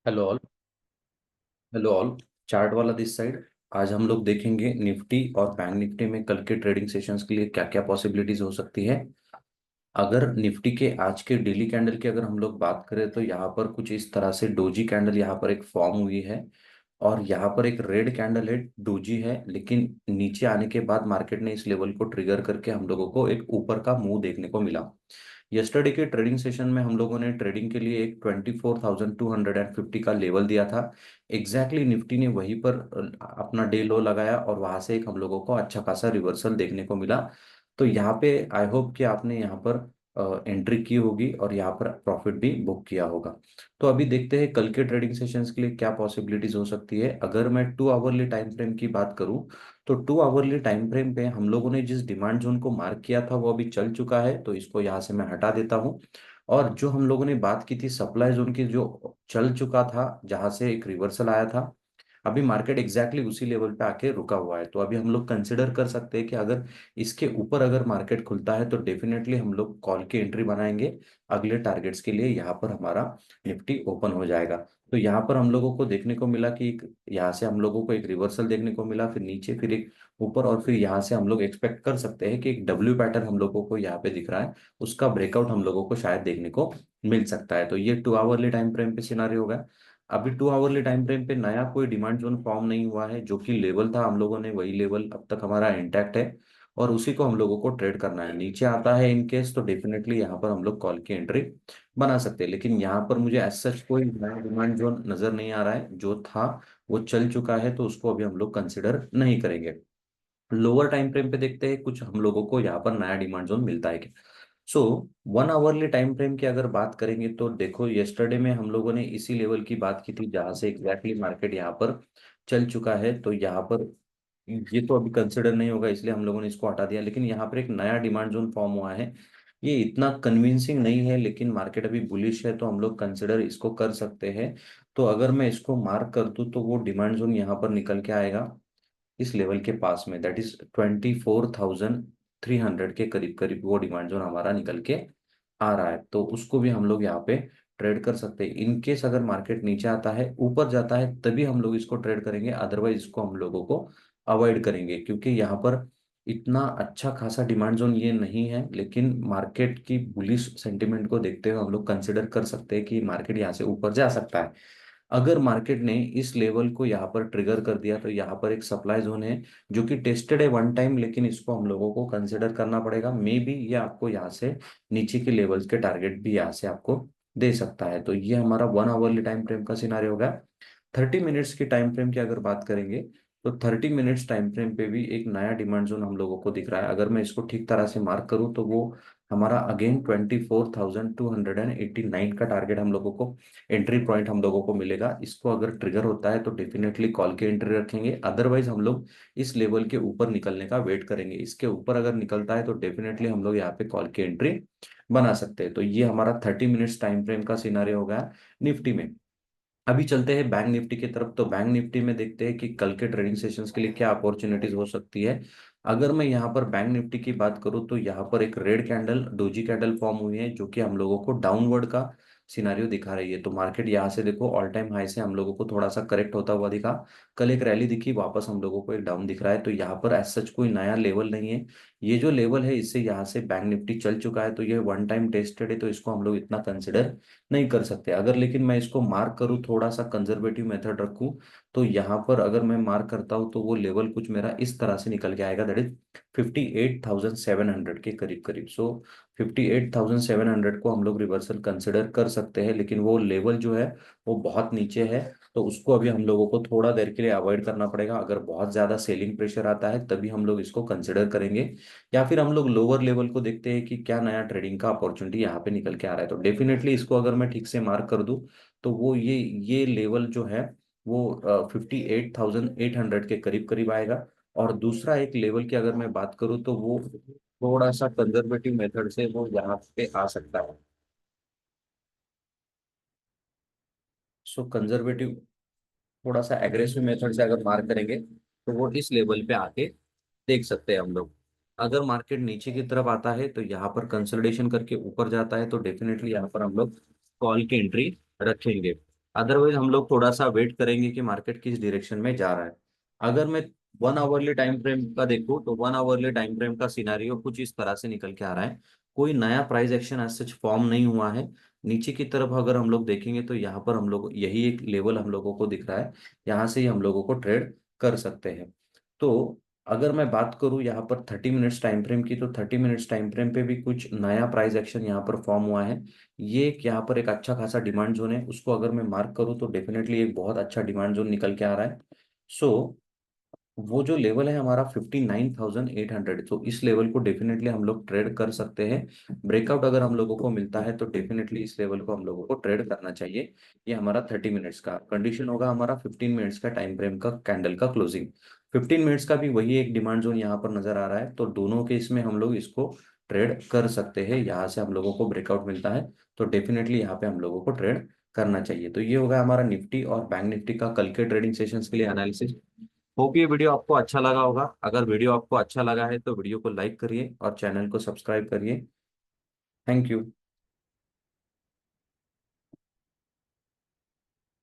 Hello all. Hello all. Chart वाला this side. आज हम लोग देखेंगे निफ्टी और बैंक निफ्टी में कल के ट्रेडिंग सेशंस के लिए क्या क्या पॉसिबिलिटीज हो सकती है। अगर निफ्टी के आज के डेली कैंडल की अगर हम लोग बात करें तो यहाँ पर कुछ इस तरह से डोजी कैंडल यहाँ पर एक फॉर्म हुई है। और यहाँ पर एक रेड कैंडल है, डोजी है, लेकिन नीचे आने के बाद मार्केट ने इस लेवल को ट्रिगर करके हम लोगों को एक ऊपर का मुंह देखने को मिला। यस्टरडे के ट्रेडिंग सेशन में हम लोगों ने ट्रेडिंग के लिए एक 24,250 का लेवल दिया था। निफ्टी ने वहीं पर अपना डे लो लगाया और वहां से एक हम लोगों को अच्छा खासा रिवर्सल देखने को मिला। तो यहाँ पे आई होप कि आपने यहाँ पर एंट्री की होगी और यहाँ पर प्रॉफिट भी बुक किया होगा। तो अभी देखते हैं कल के ट्रेडिंग सेशंस के लिए क्या पॉसिबिलिटीज हो सकती है। अगर मैं 2 आवरली टाइम फ्रेम की बात करूं तो 2 आवरली टाइम फ्रेम पे हम लोगों ने जिस डिमांड जोन को मार्क किया था वो अभी चल चुका है, तो इसको यहाँ से मैं हटा देता हूँ। और जो हम लोगों ने बात की थी सप्लाई जोन की, जो चल चुका था जहां से एक रिवर्सल आया था, अभी मार्केट उसी लेवल पे आके रुका हुआ है। तो अभी हम लोग कंसिडर कर सकते हैं कि अगर इसके ऊपर अगर मार्केट खुलता है तो डेफिनेटली हम लोग कॉल की एंट्री बनाएंगे अगले टारगेट्स के लिए। यहाँ पर हमारा निफ्टी ओपन हो जाएगा। तो यहाँ पर हम लोगों को देखने को मिला कि यहाँ से हम लोगों को एक रिवर्सल देखने को मिला, फिर नीचे, फिर एक ऊपर, और फिर यहाँ से हम लोग एक्सपेक्ट कर सकते हैं कि एक डब्ल्यू पैटर्न हम लोगों को यहाँ पे दिख रहा है, उसका ब्रेकआउट हम लोगों को शायद देखने को मिल सकता है। तो ये 2 आवरली टाइम फ्रेम पे सिनारी होगा। अभी 2 आवरली टाइम फ्रेम पे नया कोई डिमांड जोन फॉर्म नहीं हुआ है, जो कि लेवल था हम लोगों ने वही लेवल अब तक हमारा इंटैक्ट है और उसी को हम लोगों को ट्रेड करना है। नीचे आता है इन केस तो डेफिनेटली यहाँ पर हम लोग कॉल की एंट्री बना सकते हैं, लेकिन यहाँ पर मुझे एज सच कोई नया डिमांड जोन नजर नहीं आ रहा है। जो था वो चल चुका है, तो उसको अभी हम लोग कंसिडर नहीं करेंगे। लोअर टाइम फ्रेम पे देखते हैं कुछ हम लोगों को यहाँ पर नया डिमांड जोन मिलता है क्या। सो 1 आवरली टाइम फ्रेम की अगर बात करेंगे तो देखो, यस्टरडे में हम लोगों ने इसी लेवल की बात की थी जहां से मार्केट यहाँ पर चल चुका है। तो यहाँ पर ये तो अभी कंसिडर नहीं होगा, इसलिए हम लोगों ने इसको हटा दिया। लेकिन यहाँ पर एक नया डिमांड जोन फॉर्म हुआ है। ये इतना कन्विंसिंग नहीं है, लेकिन मार्केट अभी बुलिश है तो हम लोग कंसिडर इसको कर सकते हैं। तो अगर मैं इसको मार्क कर दूं तो वो डिमांड जोन यहाँ पर निकल के आएगा इस लेवल के पास में, दैट इज 24,300 के करीब करीब वो डिमांड जोन हमारा निकल के आ रहा है। तो उसको भी हम लोग यहाँ पे ट्रेड कर सकते हैं। इन केस अगर मार्केट नीचे आता है, ऊपर जाता है, तभी हम लोग इसको ट्रेड करेंगे, अदरवाइज इसको हम लोगों को अवॉइड करेंगे, क्योंकि यहाँ पर इतना अच्छा खासा डिमांड जोन ये नहीं है। लेकिन मार्केट की बुलिश सेंटिमेंट को देखते हुए हम लोग कंसिडर कर सकते हैं कि मार्केट यहाँ से ऊपर जा सकता है। अगर मार्केट ने इस लेवल को यहाँ पर ट्रिगर कर दिया तो यहाँ पर एक सप्लाई जोन है जो कि टेस्टेड है वन टाइम, लेकिन इसको हम लोगों को कंसिडर करना पड़ेगा। मे बी ये आपको यहाँ से नीचे के लेवल्स के टारगेट भी यहाँ से आपको दे सकता है। तो ये हमारा 1 आवरली टाइम फ्रेम का सिनारी होगा। 30 मिनट्स की टाइम फ्रेम की अगर बात करेंगे तो 30 मिनट्स टाइम फ्रेम पे भी एक नया डिमांड जोन हम लोगों को दिख रहा है। अगर मैं इसको ठीक तरह से मार्क करूं तो वो हमारा अगेन 24,289 का टारगेट हम लोगों को, एंट्री पॉइंट हम लोगों को मिलेगा। इसको अगर ट्रिगर होता है तो डेफिनेटली कॉल की एंट्री रखेंगे, अदरवाइज हम लोग इस लेवल के ऊपर निकलने का वेट करेंगे। इसके ऊपर अगर निकलता है तो डेफिनेटली हम लोग यहाँ पे कॉल की एंट्री बना सकते हैं। तो ये हमारा 30 मिनट्स टाइम फ्रेम का सिनारी होगा निफ्टी में। अभी चलते हैं बैंक निफ्टी की तरफ। तो बैंक निफ्टी में देखते हैं कि कल के ट्रेडिंग सेशंस के लिए क्या अपॉर्चुनिटीज हो सकती है। अगर मैं यहाँ पर बैंक निफ्टी की बात करूँ तो यहाँ पर एक red candle, doji candle form हुई है जो कि हम लोगों को डाउनवर्ड का सिनारियो दिखा रही है। तो मार्केट यहाँ से देखो ऑल टाइम हाई से हम लोगों को थोड़ा सा करेक्ट होता हुआ दिखा। कल एक रैली दिखी, वापस हम लोगों को एक डाउन दिख रहा है। तो यहाँ पर एज सच कोई नया लेवल नहीं है। ये जो लेवल है इससे यहाँ से बैंक निफ्टी चल चुका है, तो ये वन टाइम टेस्टेड है, तो इसको हम लोग इतना कंसिडर नहीं कर सकते। अगर लेकिन मैं इसको मार्क करूं, थोड़ा सा कंजर्वेटिव मेथड रखूं, तो यहाँ पर अगर मैं मार्क करता हूं तो वो लेवल कुछ मेरा इस तरह से निकल के आएगा, दैट इज 58,700 के करीब करीब। सो 58,700 को हम लोग रिवर्सल कंसिडर कर सकते हैं, लेकिन वो लेवल जो है वो बहुत नीचे है। तो उसको अभी हम लोगों को थोड़ा देर के लिए अवॉइड करना पड़ेगा। अगर बहुत ज्यादा सेलिंग प्रेशर आता है तभी हम लोग इसको कंसिडर करेंगे, या फिर हम लोग लोअर लेवल को देखते हैं कि क्या नया ट्रेडिंग का अपॉर्चुनिटी यहाँ पे निकल के आ रहा है। तो डेफिनेटली इसको अगर मैं ठीक से मार्क कर दूं तो वो ये लेवल जो है वो 58,800 के करीब करीब आएगा। और दूसरा एक लेवल की अगर मैं बात करूं तो वो थोड़ा सा कंजर्वेटिव मेथड से वो यहाँ पे आ सकता है। सो कंजर्वेटिव, थोड़ा सा एग्रेसिव मेथड से अगर मार्क करेंगे तो वो इस लेवल पे आके देख सकते हैं हम लोग। अगर मार्केट नीचे की तरफ आता है तो यहाँ पर कंसोलिडेशन करके ऊपर जाता है तो डेफिनेटली यहाँ पर हम लोग कॉल की एंट्री रखेंगे। अदरवाइज हम लोग थोड़ा सा वेट करेंगे कि मार्केट किस डायरेक्शन में जा रहा है। अगर मैं 1 आवरली टाइम फ्रेम का देखूँ तो 1 आवरली टाइम फ्रेम का सिनारियो कुछ इस तरह से निकल के आ रहा है। कोई नया price action as such form नहीं हुआ है। नीचे की तरफ अगर हम लोग देखेंगे तो यहाँ पर हम लोग यही एक लेवल हम लोगों को दिख रहा है। यहाँ से ही हम लोगों को ट्रेड कर सकते हैं। तो अगर मैं बात करूं यहाँ पर 30 मिनट्स टाइम फ्रेम की, तो 30 मिनट्स टाइम फ्रेम पे भी कुछ नया प्राइस एक्शन यहाँ पर फॉर्म हुआ है। ये एक यहाँ पर एक अच्छा खासा डिमांड जोन है, उसको अगर मैं मार्क करूँ तो डेफिनेटली एक बहुत अच्छा डिमांड जोन निकल के आ रहा है। सो वो जो लेवल है हमारा 59,800, तो इस लेवल को डेफिनेटली हम लोग ट्रेड कर सकते हैं। ब्रेकआउट अगर हम लोगों को मिलता है तो डेफिनेटली इस लेवल को हम लोगों को ट्रेड करना चाहिए। ये हमारा 30 मिनट्स का कंडीशन होगा, हमारा 15 मिनट्स का टाइम फ्रेम का कैंडल का क्लोजिंग। 15 मिनट्स का भी वही एक डिमांड जोन यहाँ पर नजर आ रहा है, तो दोनों के इसमें हम लोग इसको ट्रेड कर सकते हैं। यहाँ से हम लोगों को ब्रेकआउट मिलता है तो डेफिनेटली यहाँ पे हम लोगों को ट्रेड करना चाहिए। तो ये होगा हमारा निफ्टी और बैंक निफ्टी का कल के ट्रेडिंग सेशंस के लिए एनालिसिस। होप ये वीडियो आपको अच्छा लगा होगा। अगर वीडियो आपको अच्छा लगा है तो वीडियो को लाइक करिए और चैनल को सब्सक्राइब करिए। Thank you.